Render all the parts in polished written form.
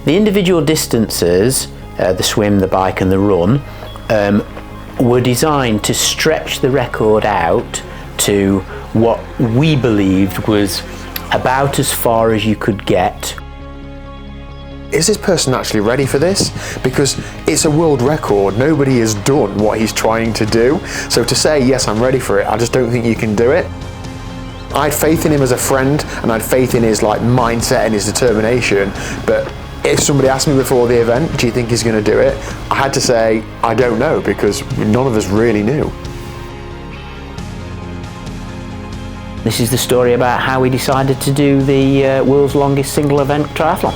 The individual distances, the swim, the bike and the run, were designed to stretch the record out to what we believed was about as far as you could get. Is this person actually ready for this? Because it's a world record. Nobody has done what he's trying to do. So to say, yes, I'm ready for it, I just don't think you can do it. I had faith in him as a friend, and I had faith in his mindset and his determination. But if somebody asked me before the event, do you think he's going to do it? I had to say, I don't know, because none of us really knew. This is the story about how we decided to do the world's longest single event triathlon.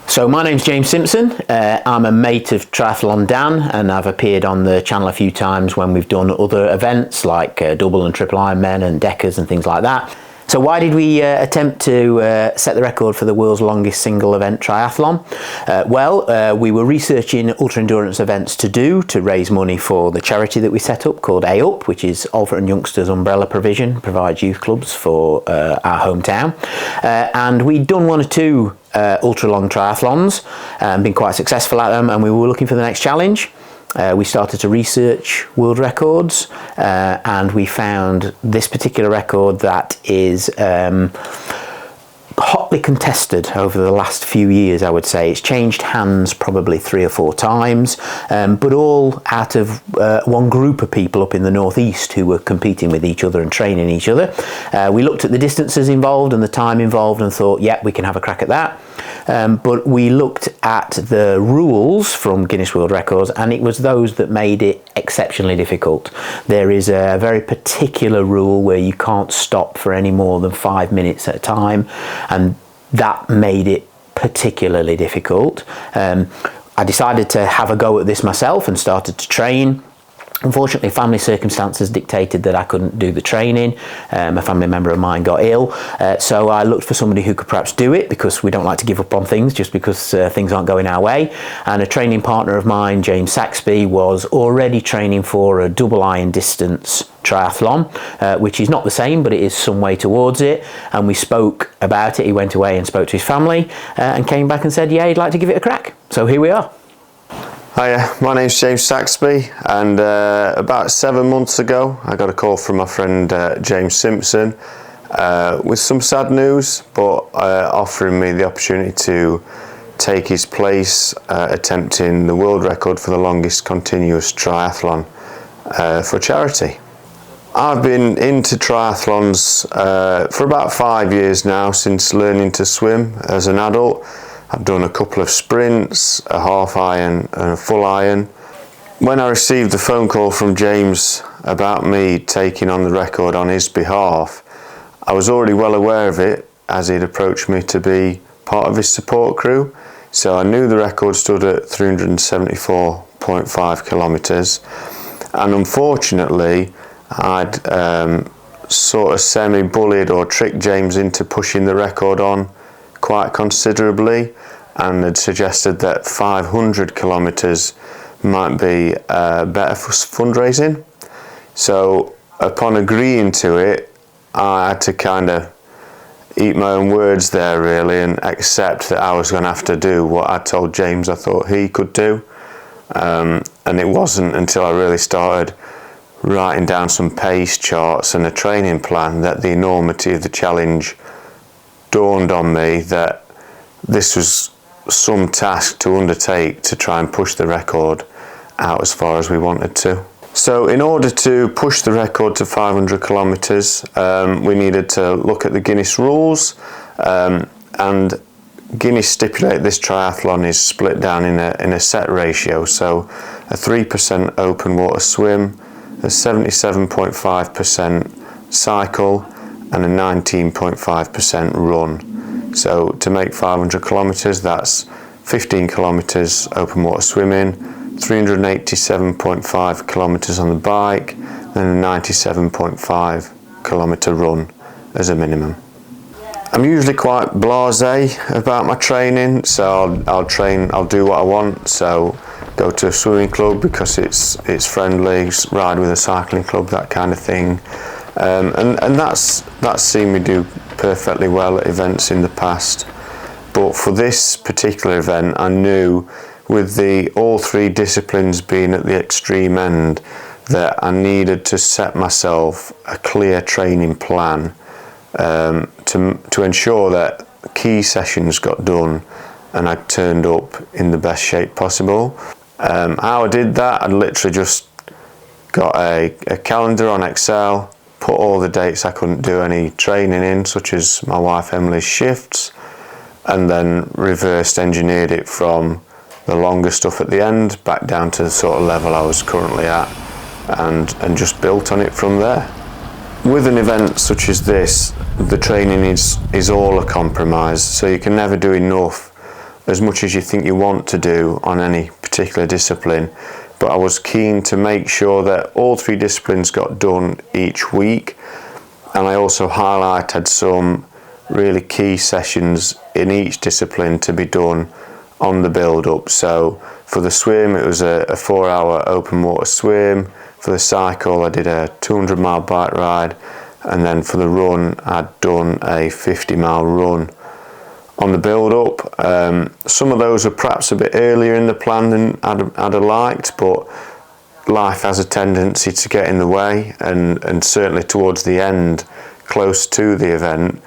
So my name's James Simpson. I'm a mate of Triathlon Dan, and I've appeared on the channel a few times when we've done other events like double and triple Ironmen and Deckers and things like that. So why did we attempt to set the record for the world's longest single event triathlon? We were researching ultra endurance events to raise money for the charity that we set up called HUUB, which is Ultra and Youngsters Umbrella Provision, provides youth clubs for our hometown. And we'd done one or two ultra long triathlons and been quite successful at them, and we were looking for the next challenge. We started to research world records and we found this particular record that is hotly contested over the last few years, I would say. It's changed hands probably 3 or 4 times, but all out of one group of people up in the northeast who were competing with each other and training each other. We looked at the distances involved and the time involved and thought, yeah, we can have a crack at that. But we looked at the rules from Guinness World Records, and it was those that made it exceptionally difficult. There is a very particular rule where you can't stop for any more than 5 minutes at a time, and that made it particularly difficult. I decided to have a go at this myself and started to train. Unfortunately, family circumstances dictated that I couldn't do the training. A family member of mine got ill, so I looked for somebody who could perhaps do it, because we don't like to give up on things just because things aren't going our way. And a training partner of mine, James Saxby, was already training for a double iron distance triathlon, which is not the same, but it is some way towards it. And we spoke about it. He went away and spoke to his family and came back and said, yeah, he'd like to give it a crack. So here we are. Hiya, my name's James Saxby, and about 7 months ago I got a call from my friend James Simpson with some sad news, but offering me the opportunity to take his place attempting the world record for the longest continuous triathlon for charity. I've been into triathlons for about 5 years now, since learning to swim as an adult. I've done a couple of sprints, a half iron and a full iron. When I received the phone call from James about me taking on the record on his behalf, I was already well aware of it, as he'd approached me to be part of his support crew. So I knew the record stood at 374.5 kilometres, and unfortunately I'd sort of semi-bullied or tricked James into pushing the record on quite considerably, and had suggested that 500 kilometres might be better for fundraising. So upon agreeing to it, I had to kind of eat my own words there really, and accept that I was going to have to do what I told James I thought he could do. And it wasn't until I really started writing down some pace charts and a training plan that the enormity of the challenge dawned on me, that this was some task to undertake to try and push the record out as far as we wanted to. So in order to push the record to 500 kilometres, we needed to look at the Guinness rules, and Guinness stipulate this triathlon is split down in a set ratio, so a 3% open water swim, a 77.5% cycle and a 19.5% run. So to make 500 kilometres, that's 15 kilometres open water swimming, 387.5 kilometres on the bike, and a 97.5 kilometre run as a minimum. I'm usually quite blasé about my training, so I'll train, I'll do what I want. So go to a swimming club because it's friendly, ride with a cycling club, that kind of thing. And that's seen me do perfectly well at events in the past. But for this particular event, I knew with all three disciplines being at the extreme end that I needed to set myself a clear training plan to ensure that key sessions got done and I turned up in the best shape possible. How I did that, I literally just got a calendar on Excel, put all the dates I couldn't do any training in, such as my wife Emily's shifts, and then reversed engineered it from the longer stuff at the end back down to the sort of level I was currently at, and just built on it from there. With an event such as this, the training is all a compromise, so you can never do enough as much as you think you want to do on any particular discipline. But I was keen to make sure that all three disciplines got done each week, and I also highlighted some really key sessions in each discipline to be done on the build-up. So for the swim, it was a 4-hour open water swim. For the cycle, I did a 200-mile bike ride, and then for the run, I'd done a 50-mile run. On the build-up, some of those were perhaps a bit earlier in the plan than I'd have liked, but life has a tendency to get in the way, and certainly towards the end, close to the event,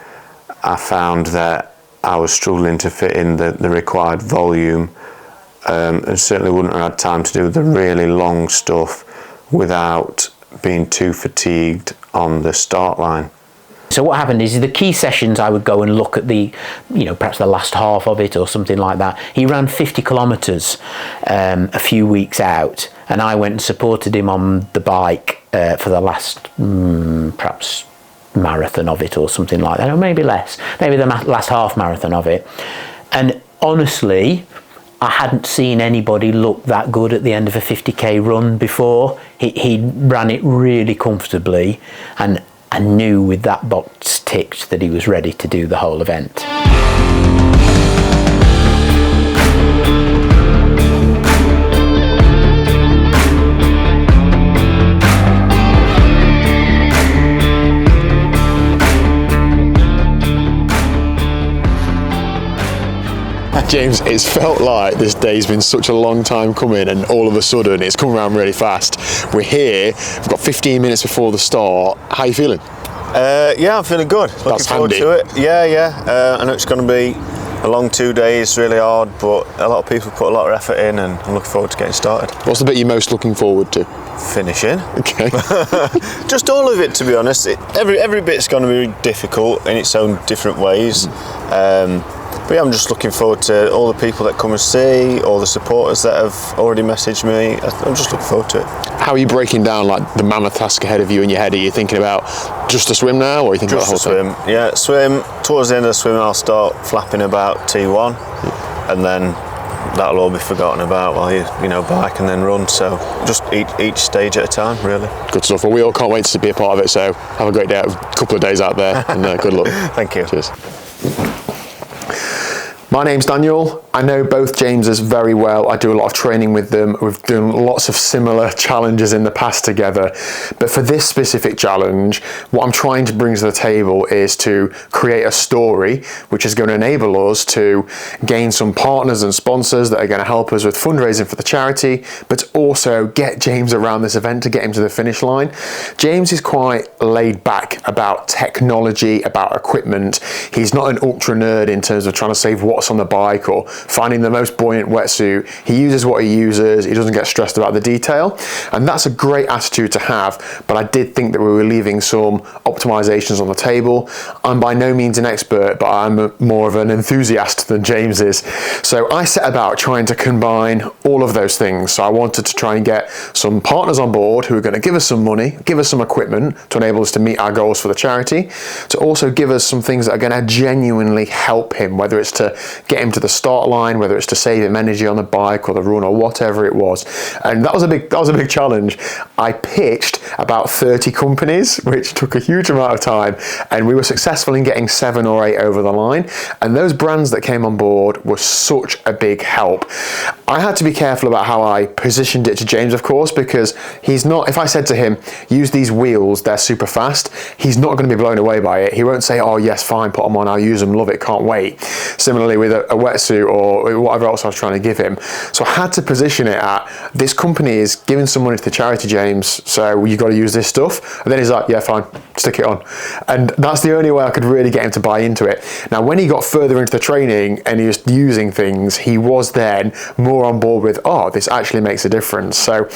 I found that I was struggling to fit in the required volume, and certainly wouldn't have had time to do the really long stuff without being too fatigued on the start line. So what happened is the key sessions, I would go and look at perhaps the last half of it or something like that. He ran 50 kilometres a few weeks out, and I went and supported him on the bike for the last perhaps marathon of it or something like that, or maybe less, maybe the last half marathon of it. And honestly, I hadn't seen anybody look that good at the end of a 50k run before. He ran it really comfortably, and I knew with that box ticked that he was ready to do the whole event. James, it's felt like this day's been such a long time coming, and all of a sudden it's come around really fast. We're here, we've got 15 minutes before the start. How are you feeling? Yeah, I'm feeling good. Looking forward to it. Yeah. I know it's going to be a long 2 days, really hard, but a lot of people put a lot of effort in, and I'm looking forward to getting started. What's the bit you're most looking forward to? Finishing. Okay. Just all of it, to be honest. Every bit's going to be difficult in its own different ways. But yeah, I'm just looking forward to all the people that come and see, all the supporters that have already messaged me. I'm just looking forward to it. How are you breaking down like the mammoth task ahead of you in your head? Are you thinking about just a swim now, or are you thinking just about the whole swim? Yeah, swim. Towards the end of the swim, I'll start flapping about T1, and then that'll all be forgotten about while you bike and then run. So just each stage at a time, really. Good stuff. Well, we all can't wait to be a part of it. So have a great day, a couple of days out there, and good luck. Thank you. Cheers. My name's Daniel. I know both Jameses very well. I do a lot of training with them. We've done lots of similar challenges in the past together. But for this specific challenge, what I'm trying to bring to the table is to create a story which is going to enable us to gain some partners and sponsors that are going to help us with fundraising for the charity, but also get James around this event to get him to the finish line. James is quite laid back about technology, about equipment. He's not an ultra nerd in terms of trying to save water what's on the bike or finding the most buoyant wetsuit. He uses what he uses. He doesn't get stressed about the detail. And that's a great attitude to have, but I did think that we were leaving some optimizations on the table. I'm by no means an expert, but I'm more of an enthusiast than James is. So I set about trying to combine all of those things. So I wanted to try and get some partners on board who are going to give us some money, give us some equipment to enable us to meet our goals for the charity, to also give us some things that are going to genuinely help him, whether it's to get him to the start line, whether it's to save him energy on the bike or the run or whatever it was. And that was a big challenge. I pitched about 30 companies, which took a huge amount of time, and we were successful in getting 7 or 8 over the line. And those brands that came on board were such a big help. I had to be careful about how I positioned it to James, of course, because he's not, if I said to him, use these wheels, they're super fast, he's not going to be blown away by it. He won't say, oh yes, fine, put them on, I'll use them, love it, can't wait. Similarly with a wetsuit or whatever else I was trying to give him. So I had to position it at, this company is giving some money to the charity, James, so you got to use this stuff. And then he's like, yeah, fine, stick it on. And that's the only way I could really get him to buy into it. Now, when he got further into the training and he was using things, he was then more on board with, oh, this actually makes a difference. So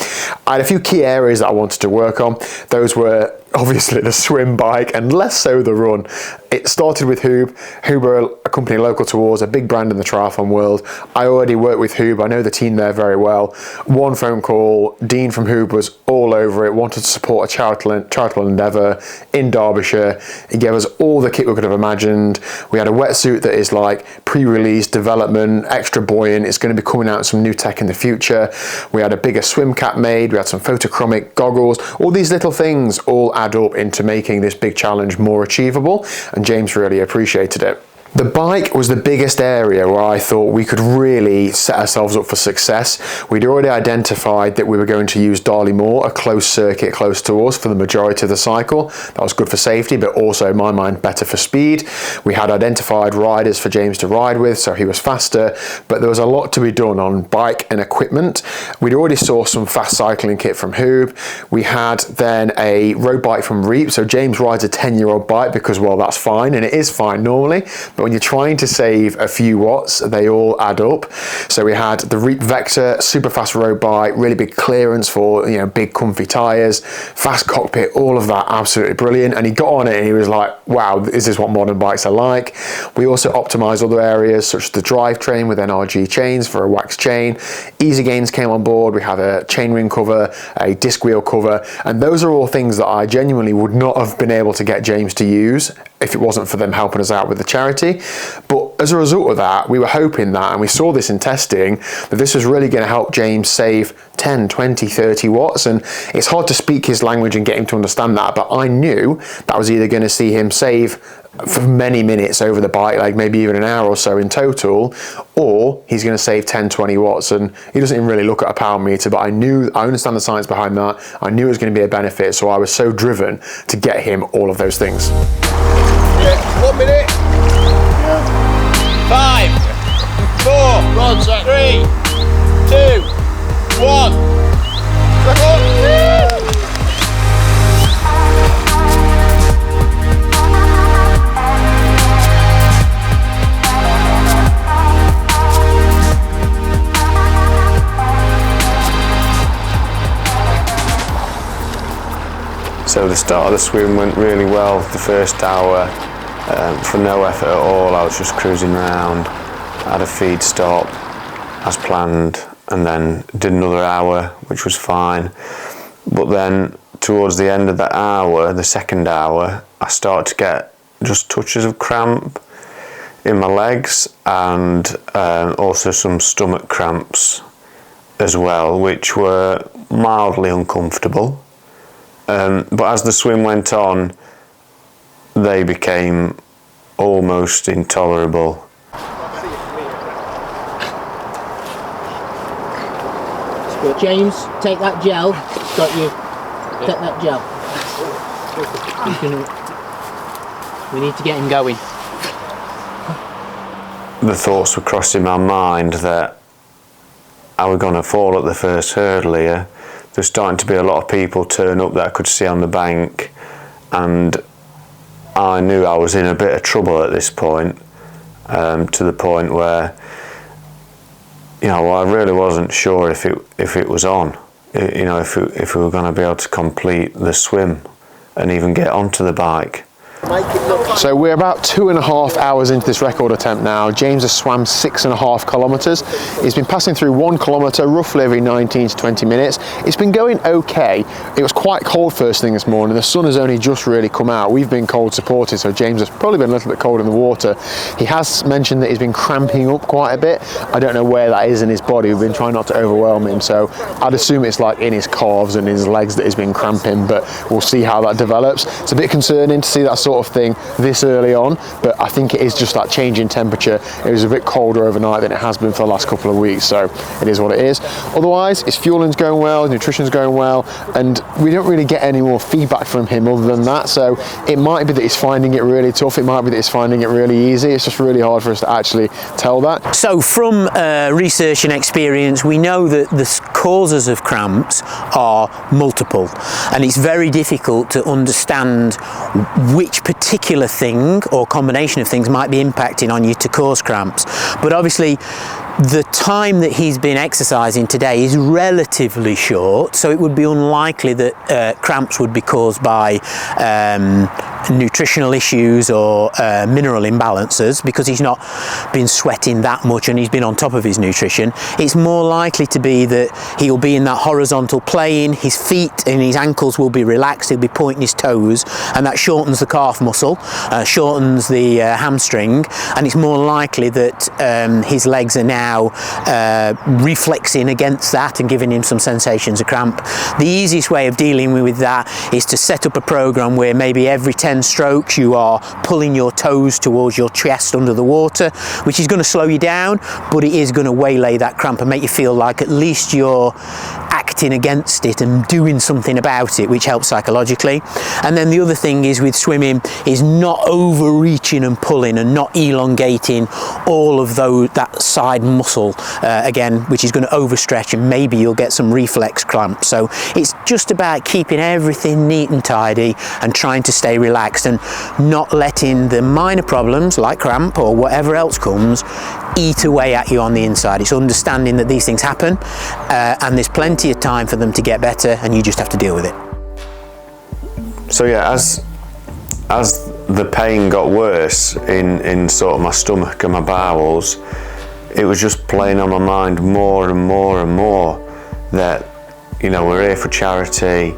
I had a few key areas that I wanted to work on. Those were obviously the swim bike and less so the run. It started with HUUB. HUUB are a company local to us, a big brand in the triathlon world. I already work with HUUB. I know the team there very well. One phone call, Dean from HUUB was all over it, wanted to support a charitable endeavour in Derbyshire. He gave us all the kit we could have imagined. We had a wetsuit that is like pre-release development, extra buoyant. It's going to be coming out with some new tech in the future. We had a bigger swim cap made. We had some photochromic goggles. All these little things all add up into making this big challenge more achievable, and James really appreciated it. The bike was the biggest area where I thought we could really set ourselves up for success. We'd already identified that we were going to use Darley Moor, a closed circuit close to us, for the majority of the cycle. That was good for safety, but also, in my mind, better for speed. We had identified riders for James to ride with, so he was faster, but there was a lot to be done on bike and equipment. We'd already sourced some fast cycling kit from HUUB. We had then a road bike from Reap, so James rides a 10-year-old bike because, well, that's fine, and it is fine normally, but when you're trying to save a few watts, they all add up. So we had the Reap Vector, super fast road bike, really big clearance for, you know, big comfy tyres, fast cockpit, all of that, absolutely brilliant. And he got on it and he was like, wow, is this what modern bikes are like? We also optimized other areas such as the drivetrain with NRG Chains for a wax chain. Easy Gains came on board. We had a chainring cover, a disc wheel cover, and those are all things that I genuinely would not have been able to get James to use if it wasn't for them helping us out with the charity. But as a result of that, we were hoping that, and we saw this in testing, that this was really going to help James save 10, 20, 30 watts. And it's hard to speak his language and get him to understand that, but I knew that was either going to see him save for many minutes over the bike, like maybe even an hour or so in total, or he's going to save 10, 20 watts. And he doesn't even really look at a power meter, but I understand the science behind that. I knew it was going to be a benefit, so I was so driven to get him all of those things. Yeah, 1 minute. 5, 4, 3, 2, 1. So the start of the swim went really well. The first hour, for no effort at all, I was just cruising around, had a feed stop as planned, and then did another hour, which was fine. But then towards the end of that hour, the second hour, I started to get just touches of cramp in my legs, and also some stomach cramps as well, which were mildly uncomfortable. But as the swim went on, they became almost intolerable. James, take that gel. Got you. Take that gel. We need to get him going. The thoughts were crossing my mind that I was going to fall at the first hurdle here. There's starting to be a lot of people turn up that I could see on the bank, and I knew I was in a bit of trouble at this point. to the point where, you know, I really wasn't sure if it was on, you know, if we were going to be able to complete the swim and even get onto the bike. So we're about 2.5 hours into this record attempt now. James has swam 6.5 kilometres. He's been passing through 1 kilometre roughly every 19 to 20 minutes. It's been going okay. It was quite cold first thing this morning. The sun has only just really come out. We've been cold supported, so James has probably been a little bit cold in the water. He has mentioned that he's been cramping up quite a bit. I don't know where that is in his body. We've been trying not to overwhelm him, so I'd assume it's like in his calves and his legs that he's been cramping, but we'll see how that develops. It's a bit concerning to see that sort of thing this early on, but I think it is just that change in temperature. It was a bit colder overnight than it has been for the last couple of weeks, so it is what it is. Otherwise, his fueling's going well, his nutrition's going well, and we don't really get any more feedback from him other than that, so it might be that he's finding it really tough, it might be that he's finding it really easy. It's just really hard for us to actually tell that. So from research and experience, we know that the causes of cramps are multiple, and it's very difficult to understand which particular thing or combination of things might be impacting on you to cause cramps. But obviously the time that he's been exercising today is relatively short, so it would be unlikely that cramps would be caused by nutritional issues or mineral imbalances, because he's not been sweating that much and he's been on top of his nutrition. It's more likely to be that he'll be in that horizontal plane, his feet and his ankles will be relaxed, he'll be pointing his toes, and that shortens the calf muscle, shortens the hamstring, and it's more likely that his legs are now reflexing against that and giving him some sensations of cramp. The easiest way of dealing with that is to set up a program where maybe every 10 strokes you are pulling your toes towards your chest under the water, which is going to slow you down, but it is going to waylay that cramp and make you feel like at least you're acting against it and doing something about it, which helps psychologically. And then the other thing is with swimming is not overreaching and pulling and not elongating all of that side muscle again, which is going to overstretch and maybe you'll get some reflex cramps. So it's just about keeping everything neat and tidy and trying to stay relaxed and not letting the minor problems like cramp or whatever else comes eat away at you on the inside. It's understanding that these things happen and there's plenty of time for them to get better, and you just have to deal with it. So yeah, as the pain got worse in sort of my stomach and my bowels, it was just playing on my mind more and more and more that, you know, we're here for charity.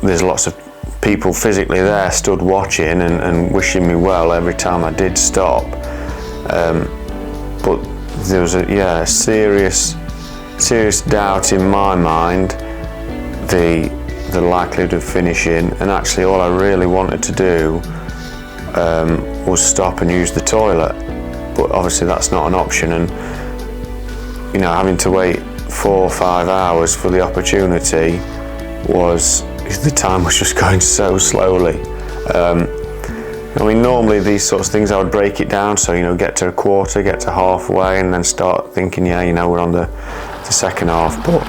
There's lots of people physically there stood watching and wishing me well every time I did stop. But there was a serious doubt in my mind, the likelihood of finishing, and actually all I really wanted to do was stop and use the toilet. But obviously that's not an option, and you know, having to wait 4 or 5 hours for the opportunity the time was just going so slowly. I mean, normally these sorts of things I would break it down, so you know, get to a quarter, get to halfway, and then start thinking, yeah, you know, we're on the second half. But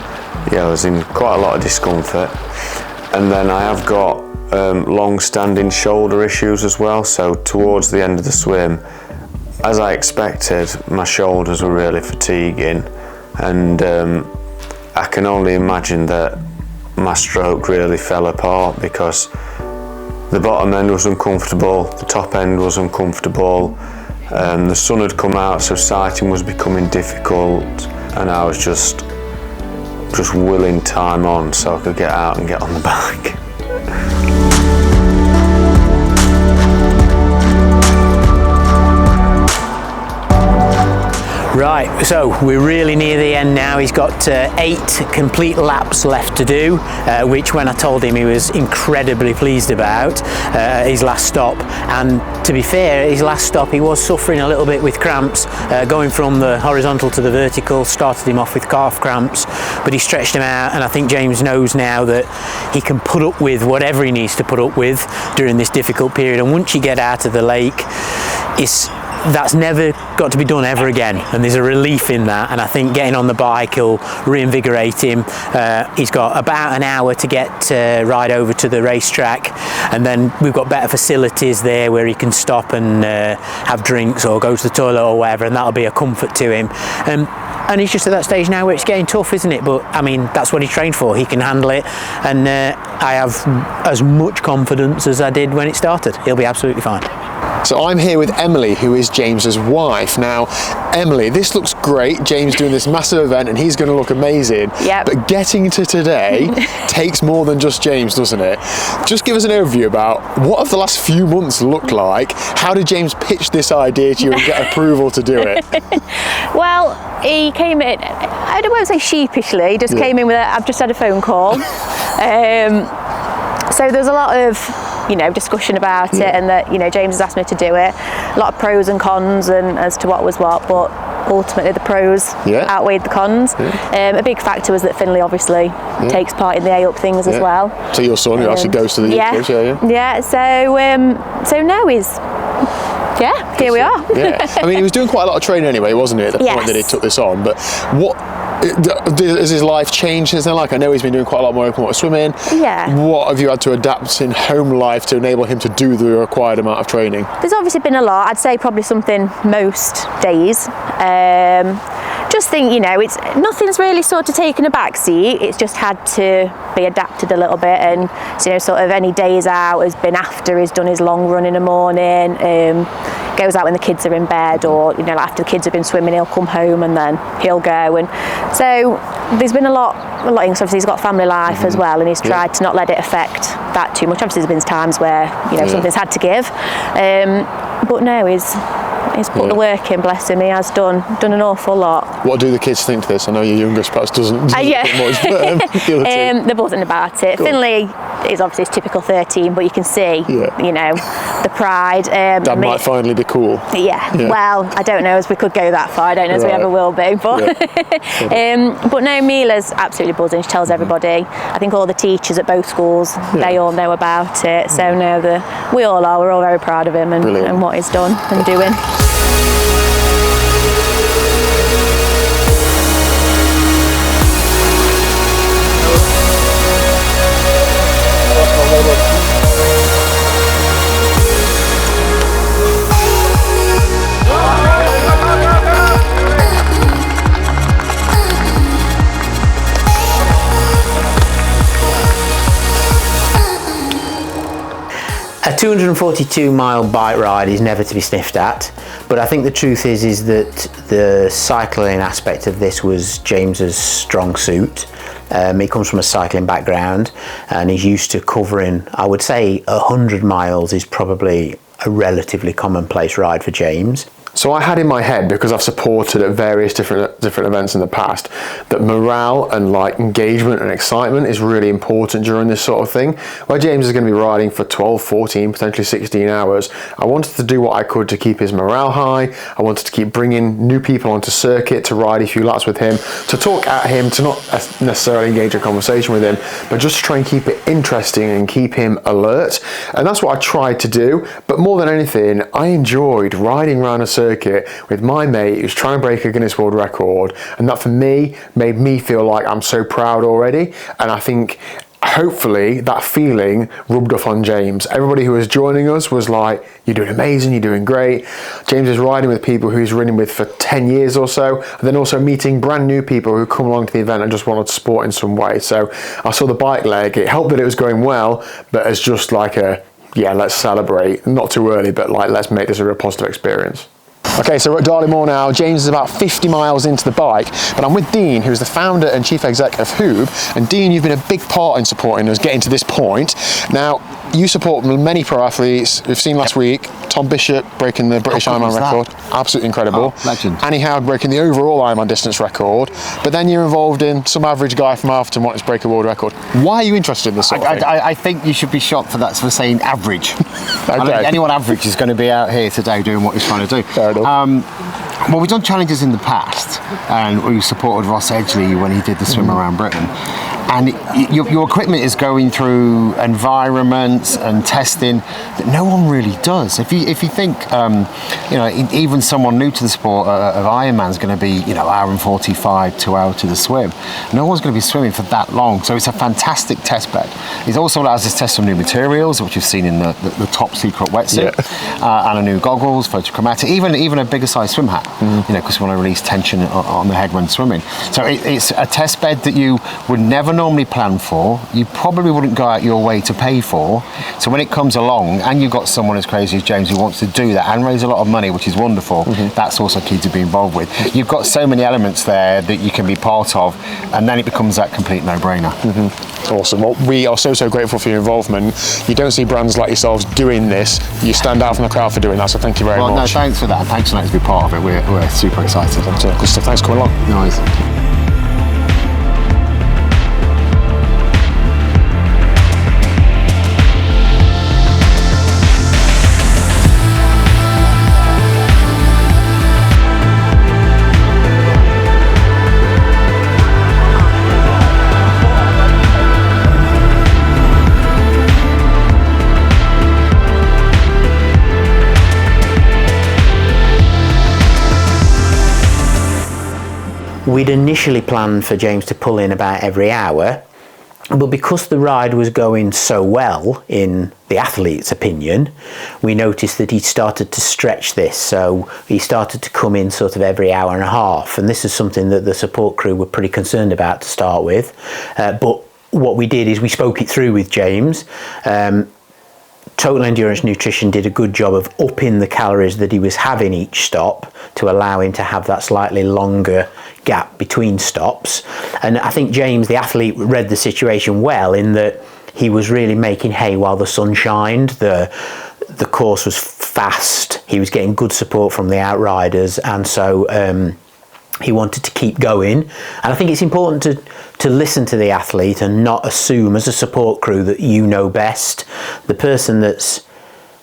yeah, I was in quite a lot of discomfort, and then I have got long-standing shoulder issues as well. So towards the end of the swim, as I expected, my shoulders were really fatiguing, and I can only imagine that my stroke really fell apart because the bottom end was uncomfortable, the top end was uncomfortable, the sun had come out, so sighting was becoming difficult, and I was just willing time on so I could get out and get on the bike. Right, so we're really near the end now. He's got 8 complete laps left to do, which when I told him he was incredibly pleased about his last stop. And to be fair, his last stop he was suffering a little bit with cramps, going from the horizontal to the vertical, started him off with calf cramps, but he stretched him out, and I think James knows now that he can put up with whatever he needs to put up with during this difficult period. And once you get out of the lake, that's never got to be done ever again, and there's a relief in that, and I think getting on the bike will reinvigorate him. He's got about an hour to get ride over to the racetrack, and then we've got better facilities there where he can stop and have drinks or go to the toilet or whatever, and that'll be a comfort to him. And he's just at that stage now where it's getting tough, isn't it? But I mean, that's what he trained for. He can handle it, and I have as much confidence as I did when it started. He'll be absolutely fine. So I'm here with Emily, who is James's wife. Now, Emily, this looks great. James doing this massive event, and he's going to look amazing. Yep. But getting to today takes more than just James, doesn't it? Just give us an overview about what have the last few months looked like. How did James pitch this idea to you and get approval to do it? Well, he came in, I won't say sheepishly, he just came in with I've just had a phone call. So there's a lot of, discussion about it, and that, James has asked me to do it. A lot of pros and cons and as to what was what, but ultimately the pros outweighed the cons. A big factor was that Finlay obviously takes part in the HUUB things as well. So your son who actually goes to the UK, Yeah, so no, he's... Yeah, here we are. I mean, he was doing quite a lot of training anyway, wasn't he, at the point that he took this on? But what has his life changed since then? Like, I know he's been doing quite a lot more open water swimming. Yeah. What have you had to adapt in home life to enable him to do the required amount of training? There's obviously been a lot. I'd say probably something most days. Just think, it's nothing's really sort of taken a back seat. It's just had to be adapted a little bit, and sort of any days out has been after he's done his long run in the morning. Goes out when the kids are in bed, or after the kids have been swimming, he'll come home and then he'll go. And so there's been a lot of things. Obviously, he's got family life as well, and he's tried to not let it affect that too much. Obviously, there's been times where something's had to give, but no, he's put the work in, bless him. He has done an awful lot. What do the kids think to this? I know your youngest perhaps doesn't think much, but they're buzzing about it. Finlay is obviously his typical 13, but you can see, the pride. Dad might finally be cool. Yeah, well, I don't know as we could go that far. I don't know as we ever will be, but but no, Mila's absolutely buzzing. She tells everybody. I think all the teachers at both schools, they all know about it. So no, we all are. We're all very proud of him and what he's done and doing. A 242-mile bike ride is never to be sniffed at, but I think the truth is that the cycling aspect of this was James's strong suit. He comes from a cycling background, and he's used to covering, I would say 100 miles is probably a relatively commonplace ride for James. So I had in my head, because I've supported at various different events in the past, that morale and engagement and excitement is really important during this sort of thing. Where James is going to be riding for 12, 14, potentially 16 hours, I wanted to do what I could to keep his morale high. I wanted to keep bringing new people onto circuit to ride a few laps with him, to talk at him, to not necessarily engage a conversation with him, but just to try and keep it interesting and keep him alert. And that's what I tried to do. But more than anything, I enjoyed riding around a circuit with my mate who's trying to break a Guinness World Record, and that for me made me feel like I'm so proud already. And I think hopefully that feeling rubbed off on James. Everybody who was joining us was like, you're doing amazing, you're doing great. James is riding with people who he's ridden with for 10 years or so, and then also meeting brand new people who come along to the event and just wanted to support in some way. So I saw the bike leg, it helped that it was going well, but as just like let's celebrate, not too early, but let's make this a real positive experience. Okay, so we're at Darley-Moor now. James is about 50 miles into the bike, but I'm with Dean, who's the founder and chief exec of HUUB. And Dean, you've been a big part in supporting us getting to this point. Now, you support many pro athletes. We've seen last week Tom Bishop breaking the British Ironman record. Absolutely incredible. Legend. Annie Howard breaking the overall Ironman distance record. But then you're involved in some average guy from Alphaton wanting to break a world record. Why are you interested in this sort of thing? I think you should be shot for that, for saying average. Okay. I mean, anyone average is going to be out here today doing what he's trying to do. Fair enough. Well, we've done challenges in the past, and we supported Ross Edgley when he did the swim around Britain. and your equipment is going through environments and testing that no one really does. If you think, even someone new to the sport of Ironman is going to be, hour and 45, 2 hours to the swim. No one's going to be swimming for that long, so it's a fantastic test bed. It also allows us to test some new materials, which you've seen in the top secret wetsuit, and a new goggles, photochromatic, even a bigger size swim hat, because we want to release tension on the head when swimming. So it's a test bed that you would never normally plan for, you probably wouldn't go out your way to pay for. So when it comes along and you've got someone as crazy as James who wants to do that and raise a lot of money, which is wonderful, that's also key to be involved with. You've got so many elements there that you can be part of, and then it becomes that complete no-brainer. Awesome. Well, we are so grateful for your involvement. You don't see brands like yourselves doing this. You stand out from the crowd for doing that, so thank you very much. No, thanks for that, and thanks for letting us be part of it. We're super excited. Good stuff. Thanks for coming along. Nice. We'd initially planned for James to pull in about every hour, but because the ride was going so well, in the athlete's opinion, we noticed that he started to stretch this, so he started to come in sort of every hour and a half, and this is something that the support crew were pretty concerned about to start with, but what we did is we spoke it through with James. Total Endurance Nutrition did a good job of upping the calories that he was having each stop to allow him to have that slightly longer gap between stops. And I think James, the athlete, read the situation well in that he was really making hay while the sun shined. The course was fast, he was getting good support from the outriders, and so he wanted to keep going. And I think it's important to listen to the athlete and not assume as a support crew that you know best. The person that's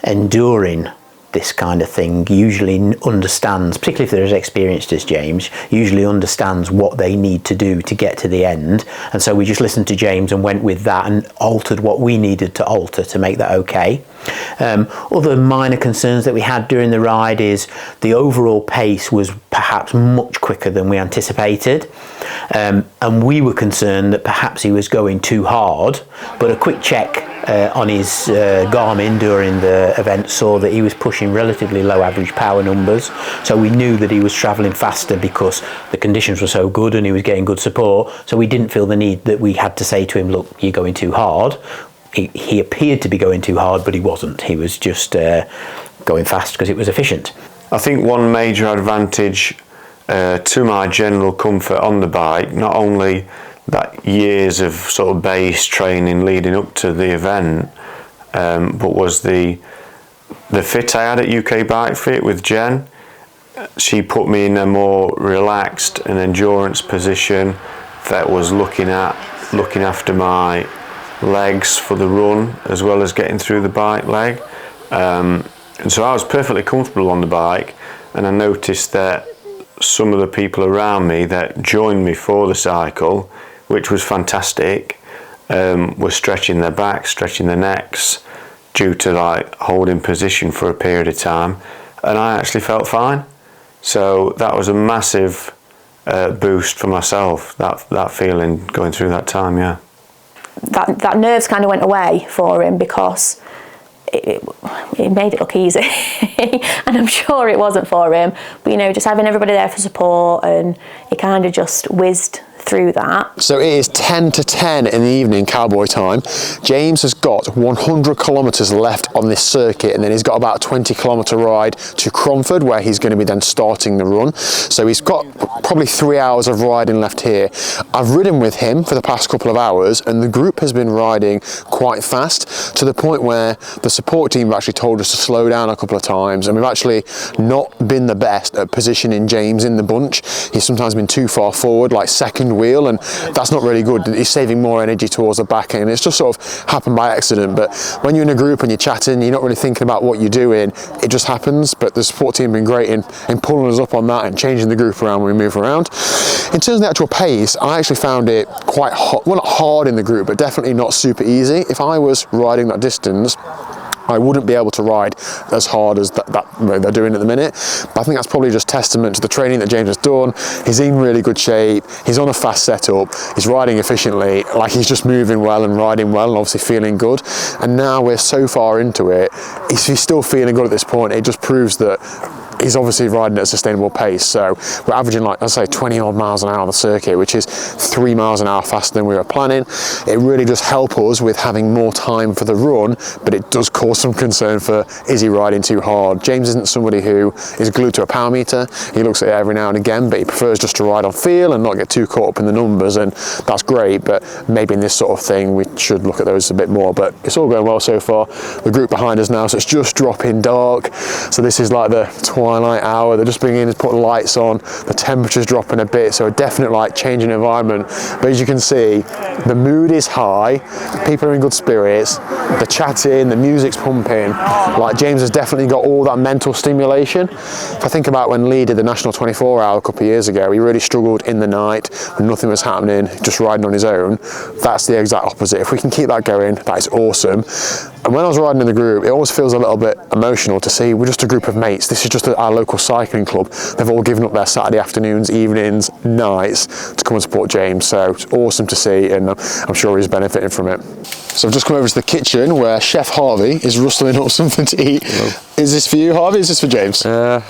enduring this kind of thing usually understands, particularly if they're as experienced as James, usually understands what they need to do to get to the end. And so we just listened to James and went with that and altered what we needed to alter to make that okay. Other minor concerns that we had during the ride is the overall pace was perhaps much quicker than we anticipated, and we were concerned that perhaps he was going too hard, but a quick check on his Garmin during the event saw that he was pushing relatively low average power numbers, so we knew that he was travelling faster because the conditions were so good and he was getting good support, so we didn't feel the need that we had to say to him, look, you're going too hard. He appeared to be going too hard, but he wasn't. He was just going fast because it was efficient. I think one major advantage to my general comfort on the bike, not only that years of sort of base training leading up to the event, but was the fit I had at UK Bike Fit with Jen. She put me in a more relaxed and endurance position that was looking after my legs for the run as well as getting through the bike leg, and so I was perfectly comfortable on the bike, and I noticed that some of the people around me that joined me for the cycle, which was fantastic, were stretching their backs, stretching their necks due to like holding position for a period of time, and I actually felt fine. So that was a massive boost for myself, that feeling going through that time. That nerves kind of went away for him because it made it look easy and I'm sure it wasn't for him, but just having everybody there for support, and he kind of just whizzed through that. So it is 10 to 10 in the evening, cowboy time. James has got 100 kilometres left on this circuit, and then he's got about a 20-kilometre ride to Cromford, where he's going to be then starting the run. So he's got probably 3 hours of riding left here. I've ridden with him for the past couple of hours, and the group has been riding quite fast, to the point where the support team have actually told us to slow down a couple of times, and we've actually not been the best at positioning James in the bunch. He's sometimes been too far forward, like second second wheel, and that's not really good. He's saving more energy towards the back end. It's just sort of happened by accident, but when you're in a group and you're chatting, you're not really thinking about what you're doing, it just happens. But the support team have been great in pulling us up on that and changing the group around when we move around. In terms of the actual pace, I actually found it quite hard, well, not hard in the group, but definitely not super easy. If I was riding that distance, I wouldn't be able to ride as hard as that they're doing at the minute. But I think that's probably just testament to the training that James has done. He's in really good shape. He's on a fast setup. He's riding efficiently. Like, he's just moving well and riding well and obviously feeling good. And now we're so far into it, he's still feeling good at this point. It just proves that he's obviously riding at a sustainable pace. So we're averaging, like I say, 20 odd miles an hour on the circuit, which is 3 miles an hour faster than we were planning. It really does help us with having more time for the run, but it does cause some concern for, is he riding too hard? James isn't somebody who is glued to a power meter. He looks at it every now and again, but he prefers just to ride on feel and not get too caught up in the numbers, and that's great. But maybe in this sort of thing we should look at those a bit more. But it's all going well so far. The group behind us now, so it's just dropping dark, so this is like the twilight hour. They're just bringing in, putting lights on, the temperature's dropping a bit, so a definite like change in environment. But as you can see, the mood is high, people are in good spirits, the chatting, the music's pumping. Like, James has definitely got all that mental stimulation. If I think about when Lee did the National 24 Hour a couple of years ago, he really struggled in the night when nothing was happening, just riding on his own. That's the exact opposite. If we can keep that going, that is awesome. And when I was riding in the group, it always feels a little bit emotional to see we're just a group of mates. This is just our local cycling club. They've all given up their Saturday afternoons, evenings, nights to come and support James. So it's awesome to see, and I'm sure he's benefiting from it. So I've just come over to the kitchen where Chef Harvey is rustling up something to eat. Hello. Is this for you, Harvey? Is this for James? I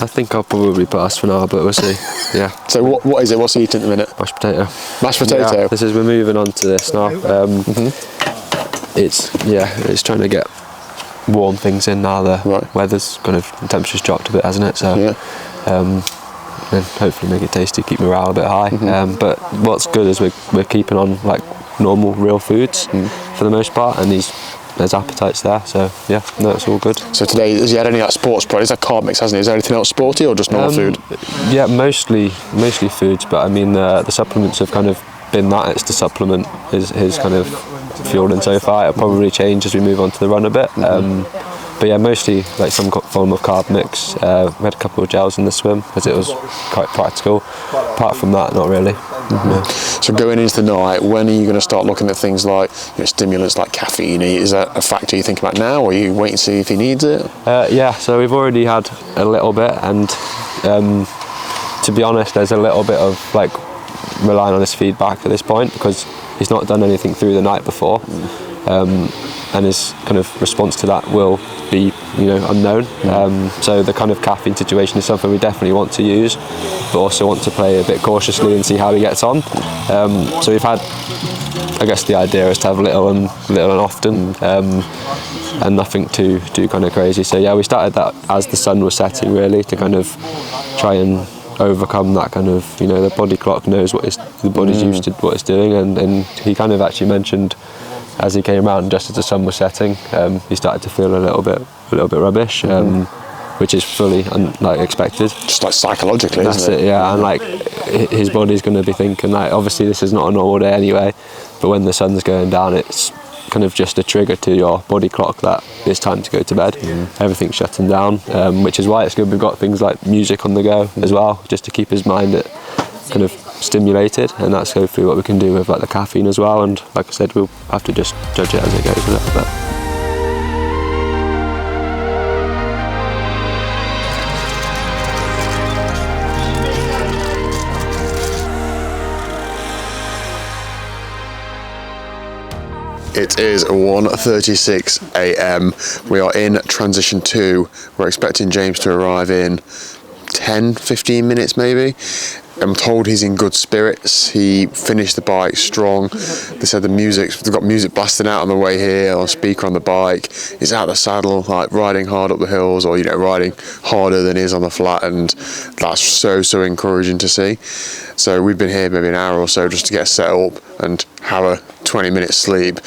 think I'll probably pass for now, but we'll see. Yeah. So what is it? What's he eating at the minute? Mashed potato. Mashed potato? Yeah, we're moving on to this now. It's trying to get warm things in now. The weather's kind of, the temperature's dropped a bit, hasn't it? So then hopefully make it tasty, keep morale a bit high. But what's good is we're keeping on like normal real foods for the most part, and there's appetites there, so yeah, no, it's all good. So today, has he had any like sports products? He's had carb mix, hasn't he? Is there anything else sporty or just normal food? Yeah, mostly foods, but I mean the supplements have kind of been that. It's to supplement his kind of fueling so far. It'll probably change as we move on to the run a bit. But yeah, mostly like some form of carb mix. We had a couple of gels in the swim because it was quite practical. Apart from that, not really. No. So going into the night, when are you going to start looking at things like stimulants like caffeine? Is that a factor you think about now, or are you waiting to see if he needs it? Yeah, so we've already had a little bit, and to be honest, there's a little bit of like relying on his feedback at this point because he's not done anything through the night before. And his kind of response to that will be, unknown. So the kind of caffeine situation is something we definitely want to use, but also want to play a bit cautiously and see how he gets on. So we've had, I guess the idea is to have little and often, and nothing too kind of crazy. So yeah, we started that as the sun was setting, really, to kind of try and overcome that kind of, the body clock knows the body's used to what it's doing, and he kind of actually mentioned as he came around just as the sun was setting, he started to feel a little bit rubbish, which is fully expected. Just like psychologically, that's isn't it? Yeah, and like his body's going to be thinking like, obviously this is not a normal day anyway, but when the sun's going down, it's kind of just a trigger to your body clock that it's time to go to bed. Everything's shutting down, which is why it's good we've got things like music on the go as well, just to keep his mind kind of stimulated, and that's hopefully what we can do with like the caffeine as well. And like I said, we'll have to just judge it as it goes a little bit. It is 1:36 a.m. We are in transition 2. We're expecting James to arrive in 10-15 minutes maybe. I'm told he's in good spirits. He finished the bike strong. They said they've got music blasting out on the way here, on speaker on the bike. He's out the saddle, like riding hard up the hills, or riding harder than he is on the flat, and that's so encouraging to see. So we've been here maybe an hour or so just to get set up and have a 20-minute sleep.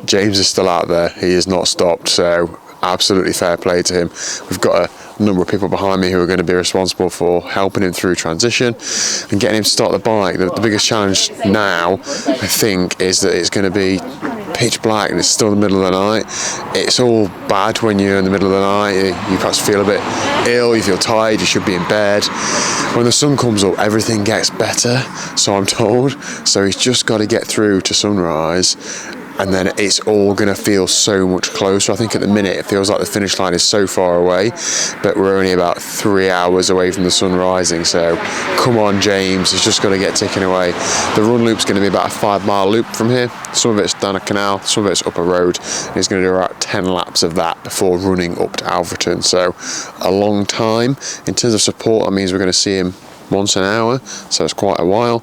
James is still out there. He has not stopped, so absolutely fair play to him. We've got a number of people behind me who are going to be responsible for helping him through transition and getting him to start the bike. The biggest challenge now, I think, is that it's going to be pitch black and it's still the middle of the night. It's all bad when you're in the middle of the night. You perhaps feel a bit ill, you feel tired, you should be in bed. When the sun comes up, everything gets better, so I'm told. So he's just got to get through to sunrise, and then it's all going to feel so much closer. I think at the minute it feels like the finish line is so far away, but we're only about 3 hours away from the sun rising. So come on, James, he's just got to get ticking away. The run loop's going to be about a 5-mile loop from here. Some of it's down a canal, some of it's up a road, and he's going to do about 10 laps of that before running up to Alfreton. So a long time. In terms of support, that means we're going to see him once an hour, so it's quite a while.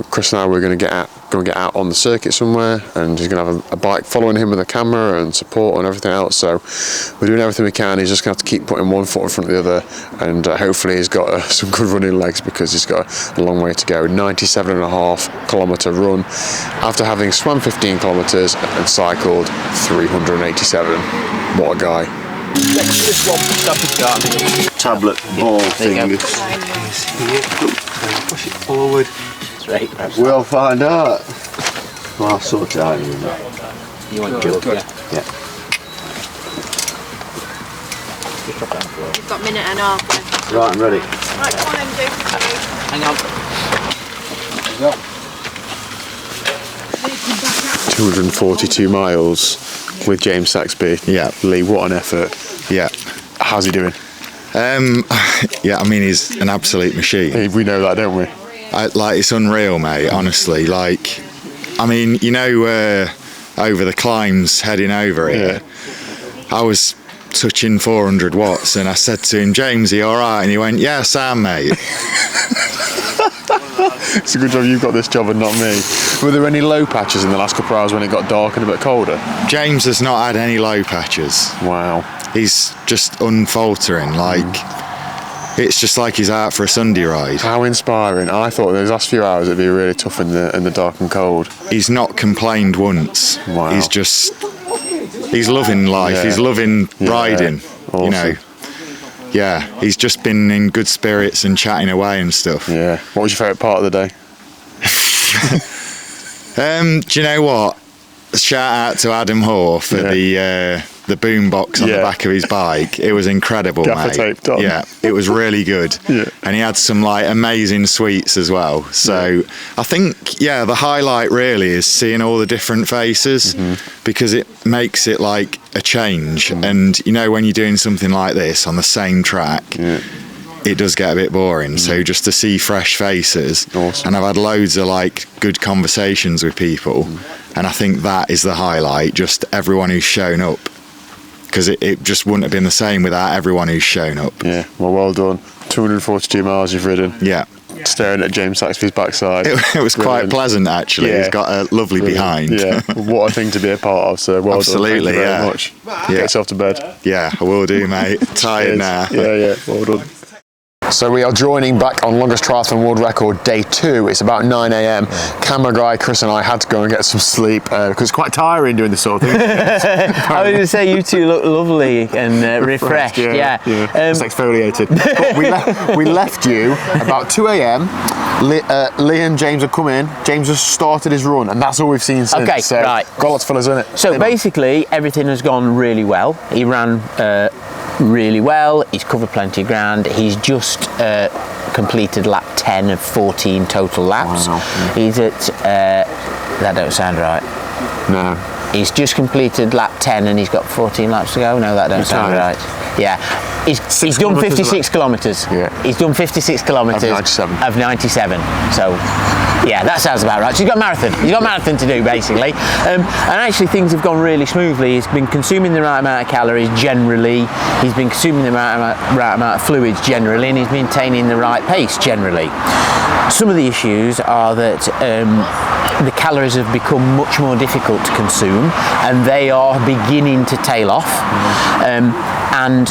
Chris and I, we're going to get out on the circuit somewhere, and he's going to have a bike following him with a camera and support and everything else. So we're doing everything we can. He's just going to have to keep putting one foot in front of the other, and hopefully he's got some good running legs, because he's got a long way to go. 97.5 kilometre run after having swam 15 kilometres and cycled 387. What a guy. This one, Tablet ball thing. push it forward. Straight. We'll find out. Well, I'll sort it out. You want to yeah. Yeah. You've got a minute and a half left. Right, I'm ready. Right, come on then, do. Hang on. 242 miles with James Saxby. Yeah. Lee, what an effort. Yeah. How's he doing? Yeah, I mean, he's an absolute machine. We know that, don't we? It's unreal, mate, honestly. Like, I mean, you know, over the climbs heading over here, I was touching 400 watts, and I said to him, James, are you all right? And he went, yeah, Sam, mate. It's a good job you've got this job and not me. Were there any low patches in the last couple of hours when it got dark and a bit colder? James has not had any low patches. Wow. He's just unfaltering, it's just like he's out for a Sunday ride. How inspiring. I thought those last few hours it'd be really tough in the dark and cold. He's not complained once. Wow. He's loving life. Yeah. He's loving riding. Awesome. You know. Yeah, he's just been in good spirits and chatting away and stuff. Yeah. What was your favourite part of the day? Do you know what? Shout out to Adam Hoare for the boom box on the back of his bike. It was incredible, Gaffer mate. taped on. Yeah, it was really good. And he had some amazing sweets as well. So I think the highlight really is seeing all the different faces, because it makes it like a change. And you know, when you're doing something like this on the same track, it does get a bit boring. So just to see fresh faces, and I've had loads of good conversations with people, and I think that is the highlight, just everyone who's shown up, because it just wouldn't have been the same without everyone who's shown up. Yeah, well done. 242 miles you've ridden. Yeah. Staring at James Saxby's backside. It was quite pleasant, actually. He's got a lovely behind. Yeah, what a thing to be a part of. So well Absolutely, done. Thank you very much. Get yourself to bed. Yeah, I will do, mate. Tired now. Yeah, well done. So we are joining back on longest triathlon world record, day 2. It's about 9 a.m. Camera guy Chris and I had to go and get some sleep because it's quite tiring doing this sort of thing. I was going to say, you two look lovely and refreshed. Yeah. It's exfoliated. But we left you about 2 a.m. Lee and James have come in. James has started his run, and that's all we've seen since. Okay, so right. Got lots of fellas in it. So basically, everything has gone really well. He ran really well. He's covered plenty of ground. He's just completed lap 10 of 14 total laps. Wow. He's at that don't sound right. No. He's just completed lap 10 and he's got 14 laps to go. No, that don't sound right. Yeah. He's done 56 kilometres. Yeah. He's done 56 kilometres of 97. So, yeah, that sounds about right. So he's got marathon. He's got marathon to do, basically. And actually, things have gone really smoothly. He's been consuming the right amount of calories generally. He's been consuming the right amount of fluids generally, and he's maintaining the right pace generally. Some of the issues are that the calories have become much more difficult to consume, and they are beginning to tail off. And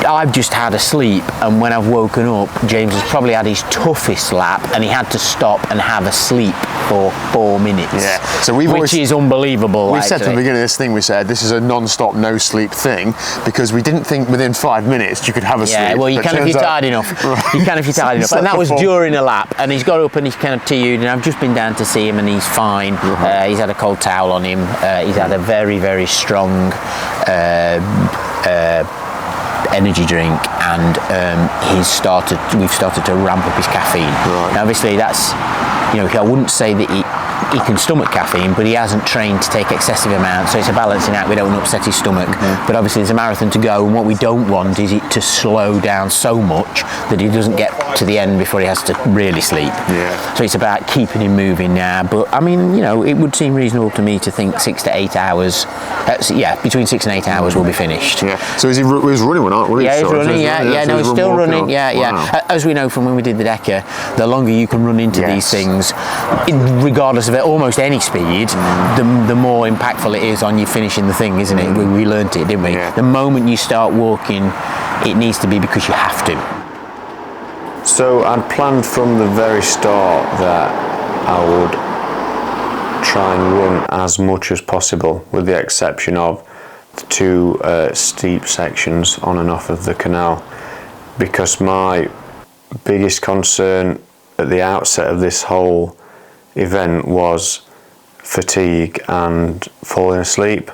I've just had a sleep, and when I've woken up, James has probably had his toughest lap, and he had to stop and have a sleep for 4 minutes. Yeah. So which is unbelievable. We said at the actually. beginning of this thing, we said this is a non-stop, no-sleep thing because we didn't think within 5 minutes you could have a sleep. Yeah, well, you But can if turns you're out- tired enough. Right. You can if you're tired enough. And that was Before. during a lap. And he's got up and he's kind of TU'd, and I've just been down to see him, and he's fine. He's had a cold towel on him. He's had a very, very strong energy drink, and we've started to ramp up his caffeine. Right. Now, obviously, that's, I wouldn't say that he can stomach caffeine, but he hasn't trained to take excessive amounts, so it's a balancing act. We don't want to upset his stomach, but obviously there's a marathon to go, and what we don't want is it to slow down so much that he doesn't get to the end before he has to really sleep. Yeah. So it's about keeping him moving now, but I mean, it would seem reasonable to me to think 6 to 8 hours, between 6 and 8 hours will be finished. Yeah. So he was running one, aren't we? Yeah, he's running, So he's run still walking running, on. Wow. As we know from when we did the Decker, the longer you can run into Yes. these things, regardless of almost any speed, the more impactful it is on you finishing the thing, isn't it? We learnt it, didn't we? Yeah. The moment you start walking, it needs to be because you have to. So I'd planned from the very start that I would try and run as much as possible, with the exception of the 2 steep sections on and off of the canal, because my biggest concern at the outset of this whole event was fatigue and falling asleep.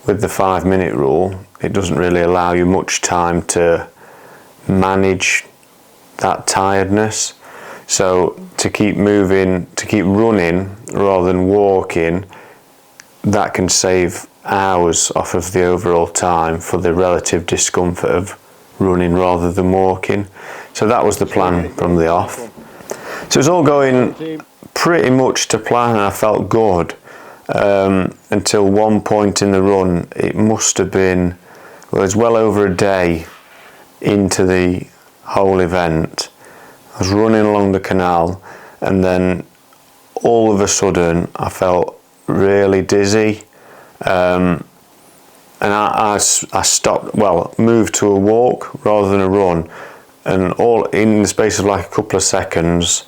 With the 5-minute rule, it doesn't really allow you much time to manage that tiredness. So to keep moving, to keep running rather than walking, that can save hours off of the overall time for the relative discomfort of running rather than walking. So that was the plan from the off. So it was all going pretty much to plan, and I felt good until one point in the run. It must have been, well, it's well over a day into the whole event. I was running along the canal, and then all of a sudden I felt really dizzy, and I stopped, moved to a walk rather than a run, and all in the space of like a couple of seconds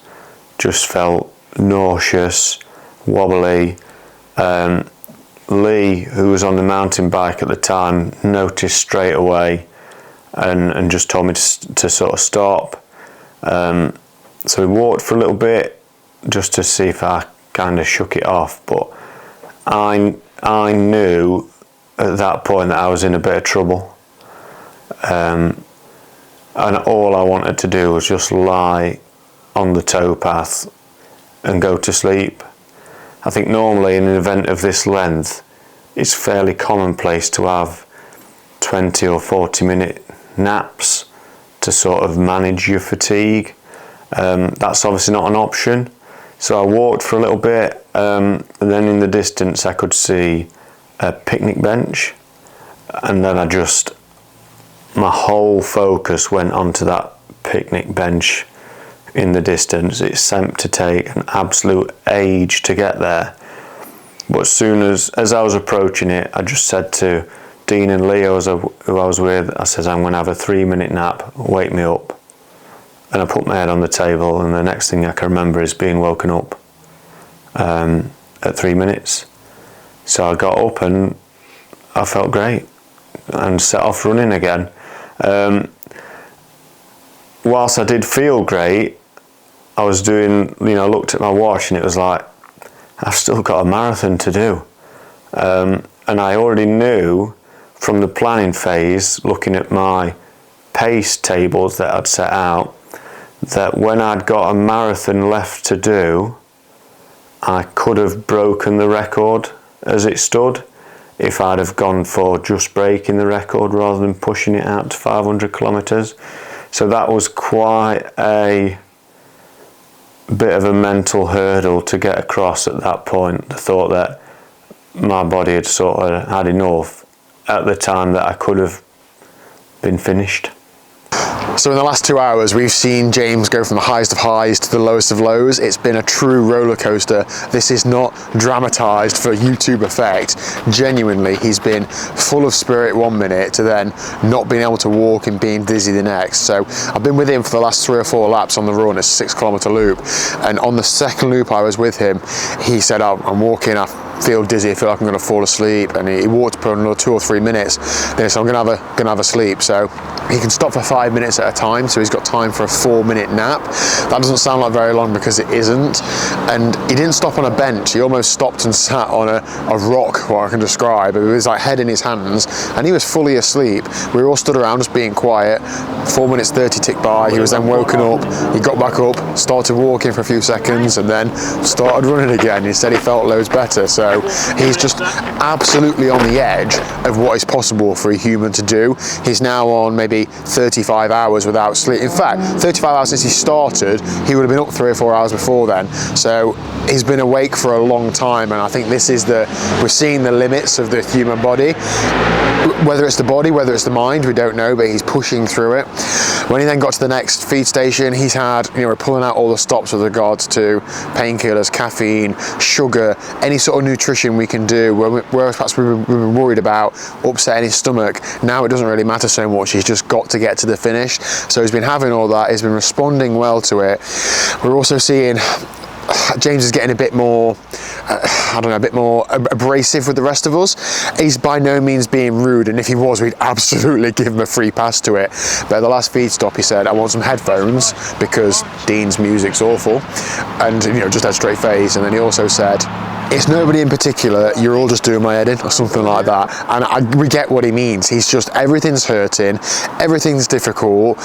just felt nauseous, wobbly. Lee, who was on the mountain bike at the time, noticed straight away and just told me to sort of stop. So we walked for a little bit just to see if I kind of shook it off, but I knew at that point that I was in a bit of trouble, and all I wanted to do was just lie on the towpath and go to sleep. I think normally in an event of this length, it's fairly commonplace to have 20 or 40 minute naps to sort of manage your fatigue. That's obviously not an option. So I walked for a little bit, and then in the distance I could see a picnic bench, and then my whole focus went onto that picnic bench in the distance. It seemed to take an absolute age to get there, but as soon as I was approaching it, I just said to Dean and Leo, who I was with, I said, I'm going to have a 3-minute nap, wake me up. And I put my head on the table, and the next thing I can remember is being woken up at 3 minutes. So I got up and I felt great and set off running again. Whilst I did feel great, I was doing, I looked at my watch and it was like, I've still got a marathon to do. And I already knew from the planning phase, looking at my pace tables that I'd set out, that when I'd got a marathon left to do, I could have broken the record as it stood if I'd have gone for just breaking the record rather than pushing it out to 500 kilometers. So that was quite a bit of a mental hurdle to get across at that point. The thought that my body had sort of had enough at the time that I could have been finished. So in the last 2 hours, we've seen James go from the highest of highs to the lowest of lows. It's been a true roller coaster. This is not dramatized for YouTube effect. Genuinely, he's been full of spirit 1 minute to then not being able to walk and being dizzy the next. So I've been with him for the last 3 or 4 laps on the run, a 6 kilometer loop. And on the second loop I was with him, he said, I'm walking, I feel dizzy, I feel like I'm going to fall asleep, and he walked for another 2 or 3 minutes. Then he said, I'm going to have a sleep. So he can stop for 5 minutes at a time, so he's got time for a 4-minute nap. That doesn't sound like very long because it isn't. And he didn't stop on a bench, he almost stopped and sat on a rock, what I can describe. It was like head in his hands, and he was fully asleep. We were all stood around just being quiet. 4 minutes 30 ticked by, he was then woken up, he got back up, started walking for a few seconds, and then started running again. He said he felt loads better. So he's just absolutely on the edge of what is possible for a human to do. He's now on maybe 35 hours without sleep. In fact, 35 hours since he started, he would have been up 3 or 4 hours before then. So he's been awake for a long time, and I think this is we're seeing the limits of the human body. Whether it's the body, whether it's the mind, we don't know, but he's pushing through it. When he then got to the next feed station, he's had, we're pulling out all the stops with regards to painkillers, caffeine, sugar, any sort of nutrition we can do, whereas perhaps we've been worried about upsetting his stomach. Now it doesn't really matter so much, he's just got to get to the finish. So he's been having all that, he's been responding well to it. We're also seeing James is getting a bit more, a bit more abrasive with the rest of us. He's by no means being rude, and if he was, we'd absolutely give him a free pass to it. But at the last feed stop, he said, I want some headphones because Dean's music's awful, and just had a straight face. And then he also said, it's nobody in particular, you're all just doing my head in, or something like that. And we get what he means. He's just, everything's hurting, everything's difficult,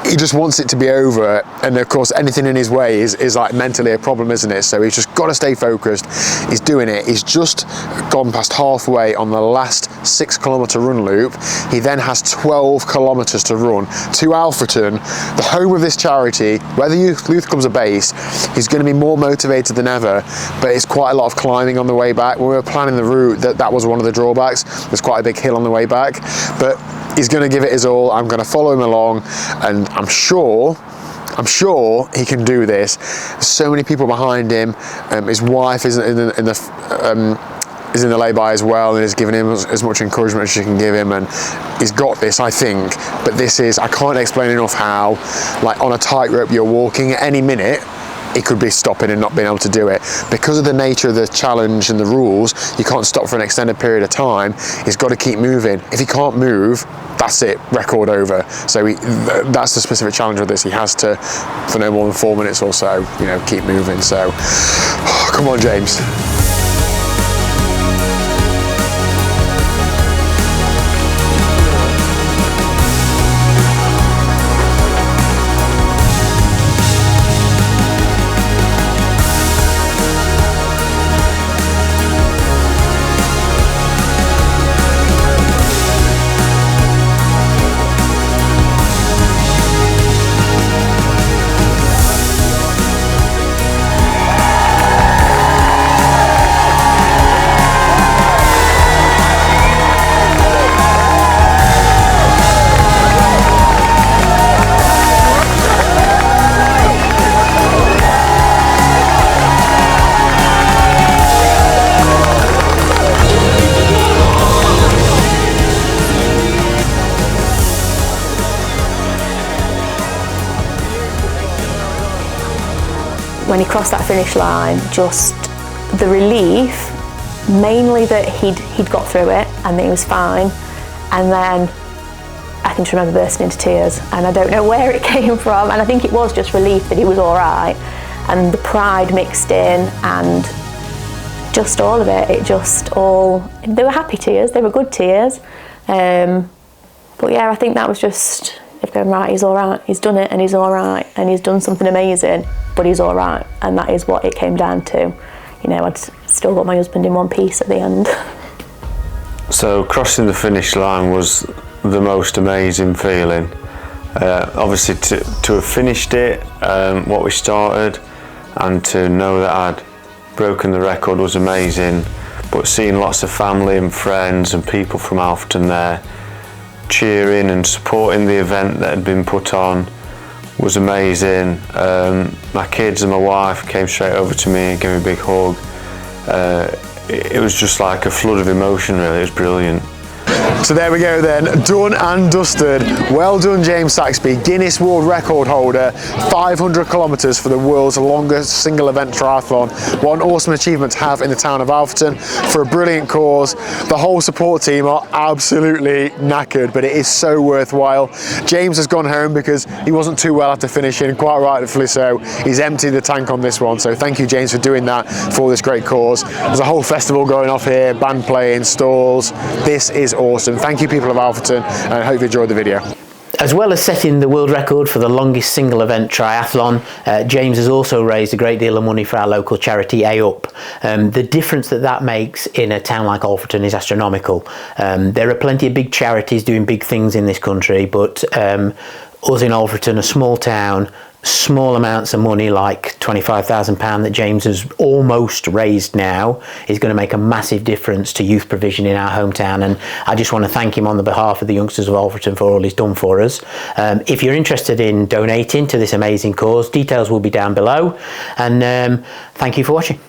he just wants it to be over, and of course anything in his way is like mentally a problem, isn't it? So he's just got to stay focused. He's doing it. He's just gone past halfway on the last 6 kilometer run loop. He then has 12 kilometers to run to Alfreton, the home of this charity, where the youth clubs are based. He's going to be more motivated than ever, but it's quite a lot of climbing on the way back. When we were planning the route, that was one of the drawbacks. There's quite a big hill on the way back, but he's going to give it his all. I'm going to follow him along, and I'm sure he can do this. There's so many people behind him. His wife is in the lay-by as well, and is giving him as much encouragement as she can give him, and he's got this, I think. But this is, I can't explain enough how, like on a tightrope you're walking, at any minute he could be stopping and not being able to do it. Because of the nature of the challenge and the rules, you can't stop for an extended period of time. He's got to keep moving. If he can't move, that's it, record over. So that's the specific challenge with this. He has to, for no more than 4 minutes or so, keep moving. So, come on, James. When he crossed that finish line, just the relief, mainly that he'd got through it and that he was fine, and then I can just remember bursting into tears, and I don't know where it came from, and I think it was just relief that he was all right, and the pride mixed in, and just all of it, they were happy tears, they were good tears, but yeah, I think that was just going, right, he's all right, he's done it, and he's all right, and he's done something amazing, but he's all right, and that is what it came down to. I'd still got my husband in one piece at the end. So crossing the finish line was the most amazing feeling. Obviously to have finished it, what we started, and to know that I'd broken the record was amazing, but seeing lots of family and friends and people from Alfreton there, cheering and supporting the event that had been put on was amazing. My kids and my wife came straight over to me and gave me a big hug. It was just like a flood of emotion, really. It was brilliant. So there we go then, done and dusted. Well done, James Saxby, Guinness World Record holder, 500 kilometres for the world's longest single event triathlon. What an awesome achievement to have in the town of Alfreton for a brilliant cause. The whole support team are absolutely knackered, but it is so worthwhile. James has gone home because he wasn't too well after finishing, quite rightfully so. He's emptied the tank on this one, so thank you, James, for doing that for this great cause. There's a whole festival going off here, band playing, stalls. This is awesome. Thank you, people of Alfreton, and I hope you enjoyed the video. As well as setting the world record for the longest single event triathlon, James has also raised a great deal of money for our local charity HUUB. The difference that makes in a town like Alfreton is astronomical. There are plenty of big charities doing big things in this country, but us in Alfreton, a small town, small amounts of money like £25,000 that James has almost raised now is going to make a massive difference to youth provision in our hometown, and I just want to thank him on the behalf of the youngsters of Alfreton for all he's done for us. If you're interested in donating to this amazing cause, details will be down below, and thank you for watching.